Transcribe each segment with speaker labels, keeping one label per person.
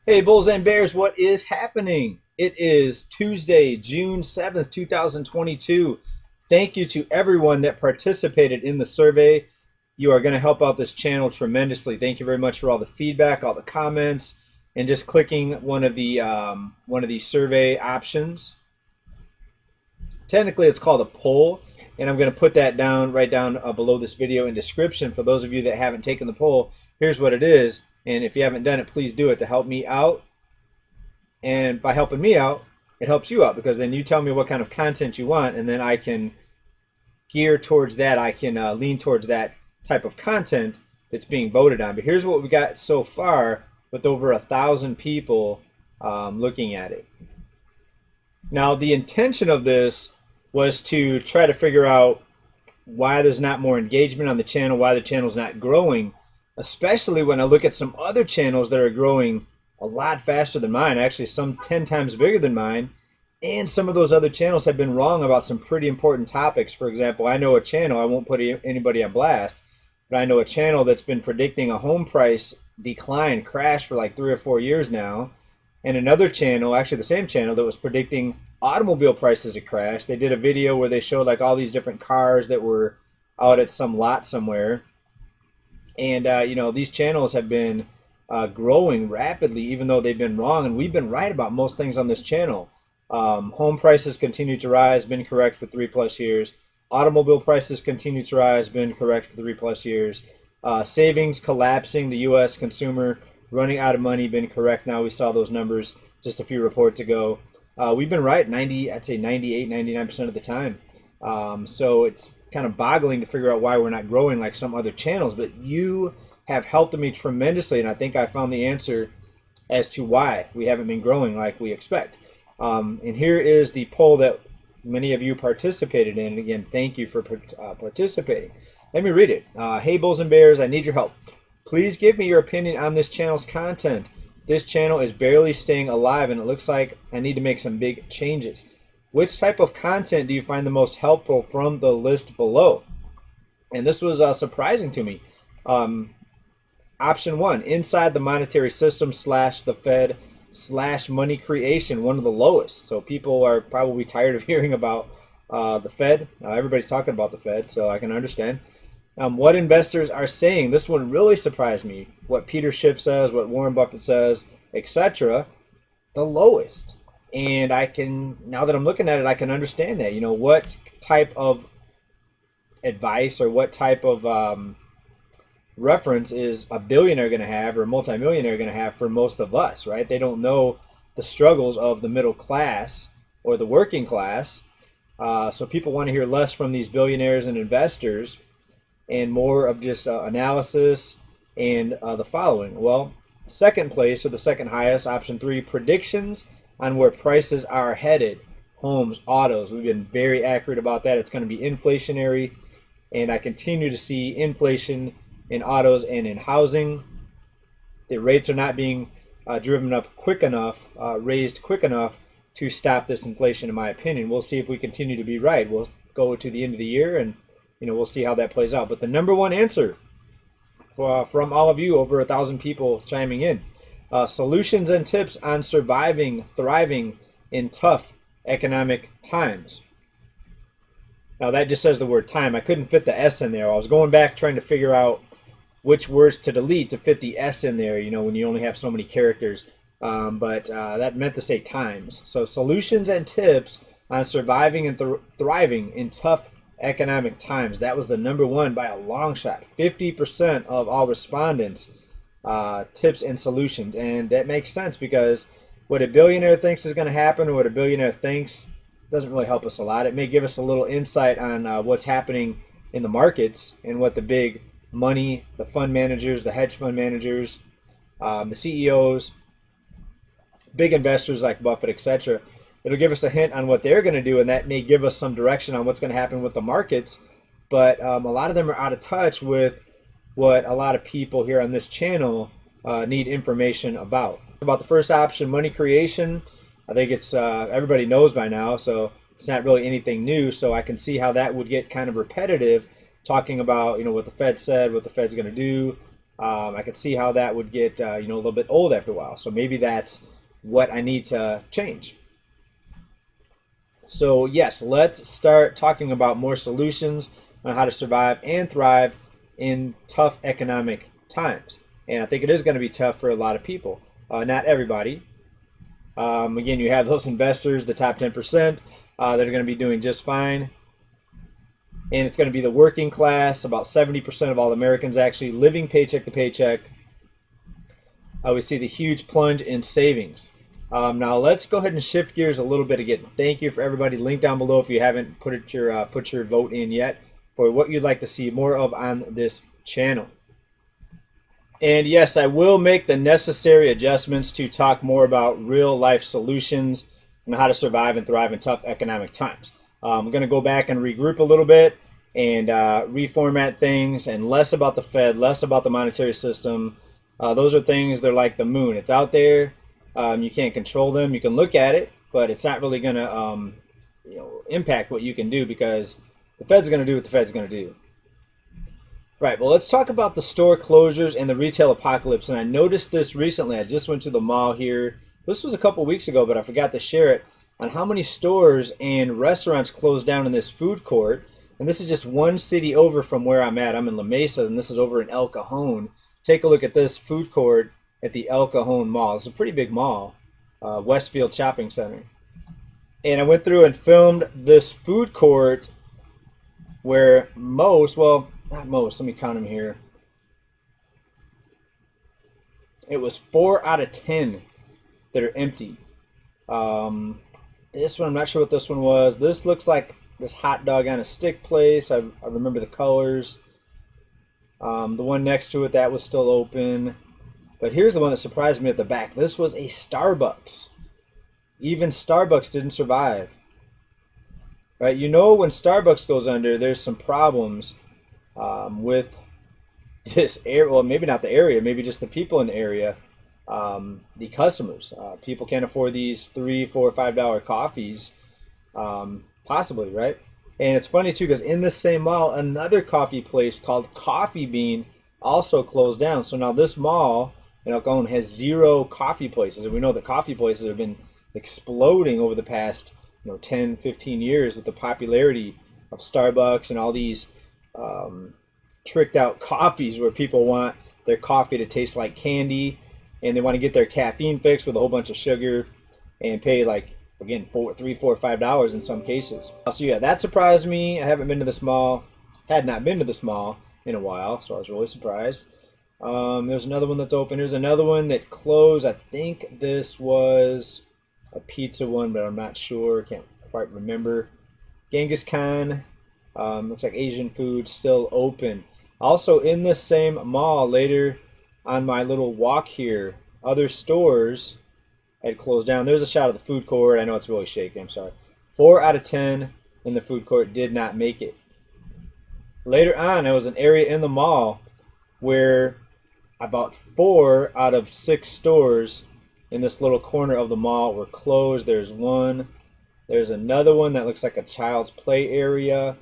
Speaker 1: Hey, Bulls and Bears, what is happening? It is Tuesday, June 7th, 2022. Thank you to everyone that participated in the survey. You are going to help out this channel tremendously. Thank you very much for all the feedback, all the comments, and just clicking one of the survey options. Technically, it's called a poll, and I'm going to put that down right down below this video in description for those of you that haven't taken the poll. Here's what it is, and if you haven't done it, please do it to help me out. And by helping me out, it helps you out because then you tell me what kind of content you want, and then I can gear towards that. I can lean towards that type of content that's being voted on. But here's what we got so far with over 1,000 people looking at it. Now, the intention of this was to try to figure out why there's not more engagement on the channel, why the channel's not growing, especially when I look at some other channels that are growing a lot faster than mine, actually some 10 times bigger than mine, and some of those other channels have been wrong about some pretty important topics. For example, I know a channel, I won't put anybody on blast, but I know a channel that's been predicting a home price decline, crash for like 3 or 4 years now, and another channel, actually the same channel, that was predicting automobile prices to crash. They did a video where they showed like all these different cars that were out at some lot somewhere, and these channels have been growing rapidly, even though they've been wrong, and we've been right about most things on this channel. Home prices continue to rise, been correct for 3+ years. Automobile prices continue to rise, been correct for 3+ years. Savings collapsing, the U.S. consumer running out of money, been correct now. We saw those numbers just a few reports ago. We've been right I'd say 98, 99% of the time. So it's kind of boggling to figure out why we're not growing like some other channels, but you have helped me tremendously, and I think I found the answer as to why we haven't been growing like we expect. And here is the poll that many of you participated in. And again, thank you for participating. Let me read it. Hey, Bulls and Bears, I need your help. Please give me your opinion on this channel's content. This channel is barely staying alive, and it looks like I need to make some big changes. Which type of content do you find the most helpful from the list below? And this was surprising to me. Option 1, inside the monetary system / the Fed / money creation, one of the lowest. So people are probably tired of hearing about the Fed. Everybody's talking about the Fed, so I can understand. What investors are saying, this one really surprised me. What Peter Schiff says, what Warren Buffett says, etc. The lowest. And I can, now that I'm looking at it, I can understand that. What type of advice or what type of reference is a billionaire going to have or a multimillionaire going to have for most of us, right? They don't know the struggles of the middle class or the working class. So people want to hear less from these billionaires and investors and more of just analysis and the following. Well, second place, or the second highest, option 3, predictions on where prices are headed. Homes, autos, we've been very accurate about that. It's going to be inflationary, and I continue to see inflation in autos and in housing. The rates are not being driven up quick enough, raised quick enough to stop this inflation, in my opinion. We'll see if we continue to be right. We'll go to the end of the year, and we'll see how that plays out. But the number one answer from all of you, over 1,000 people chiming in, solutions and tips on surviving, thriving in tough economic times. Now that just says the word time. I couldn't fit the S in there. I was going back trying to figure out which words to delete to fit the S in there, when you only have so many characters. But that meant to say times. So solutions and tips on surviving and thriving in tough economic times. That was the number one by a long shot. 50% of all respondents, tips and solutions. And that makes sense because what a billionaire thinks is going to happen or what a billionaire thinks doesn't really help us a lot. It may give us a little insight on what's happening in the markets and what the big money, the fund managers, the hedge fund managers, the CEOs, big investors like Buffett, etc. It'll give us a hint on what they're going to do, and that may give us some direction on what's going to happen with the markets. But a lot of them are out of touch with what a lot of people here on this channel need information about. About the first option, money creation, I think it's everybody knows by now, so it's not really anything new. So I can see how that would get kind of repetitive, talking about what the Fed said, what the Fed's going to do, I could see how that would get a little bit old after a while. So maybe that's what I need to change. So yes, let's start talking about more solutions on how to survive and thrive in tough economic times. And I think it is going to be tough for a lot of people. Not everybody. Again, you have those investors, the top 10%, that are going to be doing just fine. And it's going to be the working class, about 70% of all Americans actually living paycheck to paycheck. We see the huge plunge in savings. Now let's go ahead and shift gears a little bit again. Thank you for everybody. Link down below if you haven't put your vote in yet for what you'd like to see more of on this channel. And yes, I will make the necessary adjustments to talk more about real life solutions and how to survive and thrive in tough economic times. I'm going to go back and regroup a little bit and reformat things, and less about the Fed, less about the monetary system. Those are things, they're like the moon. It's out there. You can't control them. You can look at it, but it's not really going to impact what you can do, because the Fed's going to do what the Fed's going to do. Right, well, let's talk about the store closures and the retail apocalypse. And I noticed this recently. I just went to the mall here. This was a couple weeks ago, but I forgot to share it, on how many stores and restaurants closed down in this food court. And this is just one city over from where I'm at. I'm in La Mesa, and this is over in El Cajon. Take a look at this food court at the El Cajon Mall. It's a pretty big mall, Westfield Shopping Center. And I went through and filmed this food court where most, well, not most, let me count them here. It was 4 out of 10 that are empty. This one, I'm not sure what this one was. This looks like this hot dog on a stick place. I remember the colors. The one next to it, that was still open. But here's the one that surprised me at the back. This was a Starbucks. Even Starbucks didn't survive. Right? You know, when Starbucks goes under, there's some problems with this area. Well, maybe not the area, maybe just the people in the area. The customers. People can't afford these $3, $4, $5 coffees, possibly, right? And it's funny too, because in this same mall, another coffee place called Coffee Bean also closed down. So now this mall in El Cajon has 0 coffee places, and we know that coffee places have been exploding over the past 10, 15 years with the popularity of Starbucks and all these tricked out coffees where people want their coffee to taste like candy, and they want to get their caffeine fix with a whole bunch of sugar and pay, like, again, $3, $4, $5 in some cases. So yeah, that surprised me. I haven't been to this mall, had not been to this mall in a while, so I was really surprised. There's another one that's open. There's another one that closed. I think this was a pizza one, but I'm not sure. Can't quite remember. Genghis Khan, looks like Asian food, still open. Also in this same mall, later on my little walk here, other stores had closed down. There's a shot of the food court. I know it's really shaky. I'm sorry. 4 out of 10 in the food court did not make it. Later on, there was an area in the mall where about 4 out of 6 stores in this little corner of the mall were closed. There's one. There's another one that looks like a child's play area.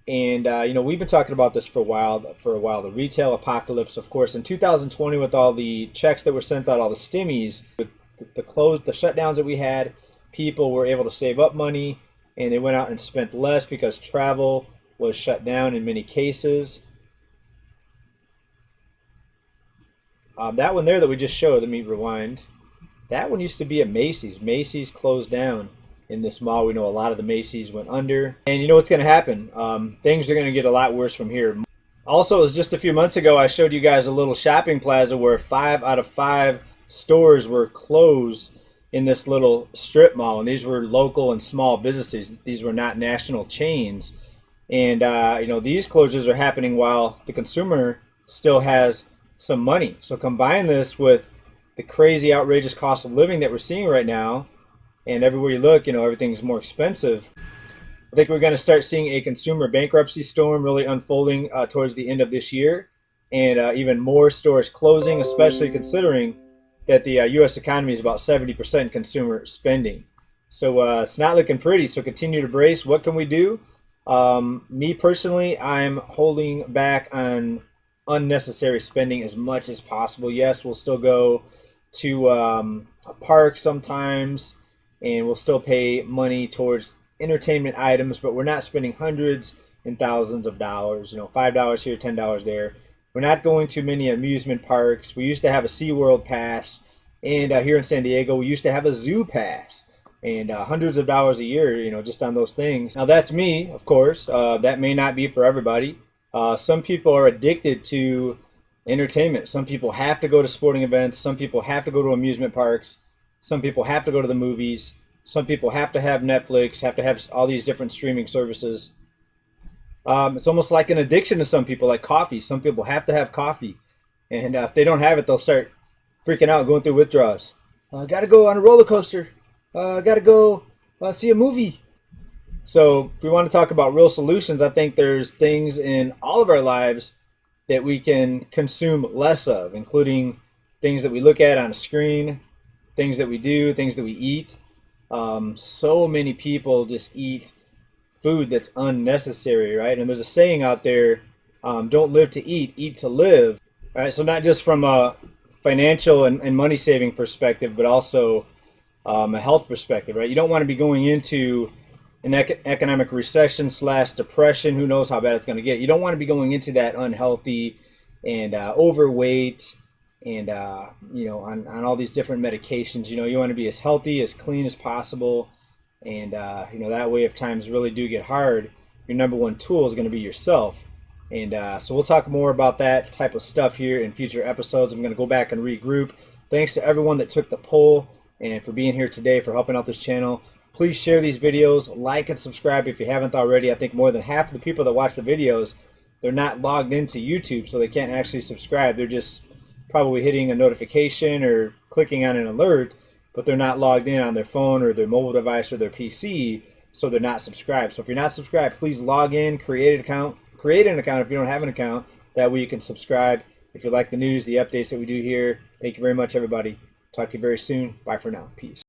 Speaker 1: And we've been talking about this for a while. The retail apocalypse, of course, in 2020, with all the checks that were sent out, all the stimmies, with the shutdowns that we had, people were able to save up money, and they went out and spent less because travel was shut down in many cases. That one there that we just showed, let me rewind. That one used to be at Macy's. Macy's closed down in this mall. We know a lot of the Macy's went under. And you know what's going to happen? Things are going to get a lot worse from here. Also, it was just a few months ago, I showed you guys a little shopping plaza where 5 out of 5 stores were closed in this little strip mall. And these were local and small businesses. These were not national chains. And, these closures are happening while the consumer still has some money. So combine this with the crazy, outrageous cost of living that we're seeing right now, and everywhere you look, everything's more expensive. I think we're going to start seeing a consumer bankruptcy storm really unfolding towards the end of this year, and even more stores closing, especially considering that the U.S. economy is about 70% consumer spending. So it's not looking pretty, so continue to brace. What can we do? Me personally, I'm holding back on unnecessary spending as much as possible. Yes, we'll still go to a park sometimes, and we'll still pay money towards entertainment items, but we're not spending hundreds and thousands of dollars. You know, $5 here, $10 there. We're not going to many amusement parks. We used to have a SeaWorld pass, and here in San Diego, we used to have a zoo pass, and hundreds of dollars a year, you know, just on those things. Now, that's me, of course. That may not be for everybody. Some people are addicted to entertainment. Some people have to go to sporting events. Some people have to go to amusement parks. Some people have to go to the movies. Some people have to have Netflix, have to have all these different streaming services. It's almost like an addiction to some people, like coffee. Some people have to have coffee. And if they don't have it, they'll start freaking out, going through withdrawals. Got to go on a roller coaster. Got to go see a movie. So if we want to talk about real solutions, I think there's things in all of our lives that we can consume less of, including things that we look at on a screen, things that we do, things that we eat. So many people just eat food that's unnecessary, right? And there's a saying out there, don't live to eat to live. All right, so not just from a financial and money saving perspective, but also a health perspective, right? You don't want to be going into an economic recession / depression. Who knows how bad it's going to get? You don't want to be going into that unhealthy and overweight and you know, on all these different medications. You know, you want to be as healthy, as clean as possible, and you know, that way if times really do get hard, your number one tool is going to be yourself. And so we'll talk more about that type of stuff here in future episodes. I'm going to go back and regroup. Thanks to everyone that took the poll and for being here today, for helping out this channel. Please share these videos, like and subscribe if you haven't already. I think more than half of the people that watch the videos, they're not logged into YouTube, so they can't actually subscribe. They're just probably hitting a notification or clicking on an alert, but they're not logged in on their phone or their mobile device or their PC, so they're not subscribed. So if you're not subscribed, please log in, create an account if you don't have an account. That way you can subscribe if you like the news, the updates that we do here. Thank you very much, everybody. Talk to you very soon. Bye for now. Peace.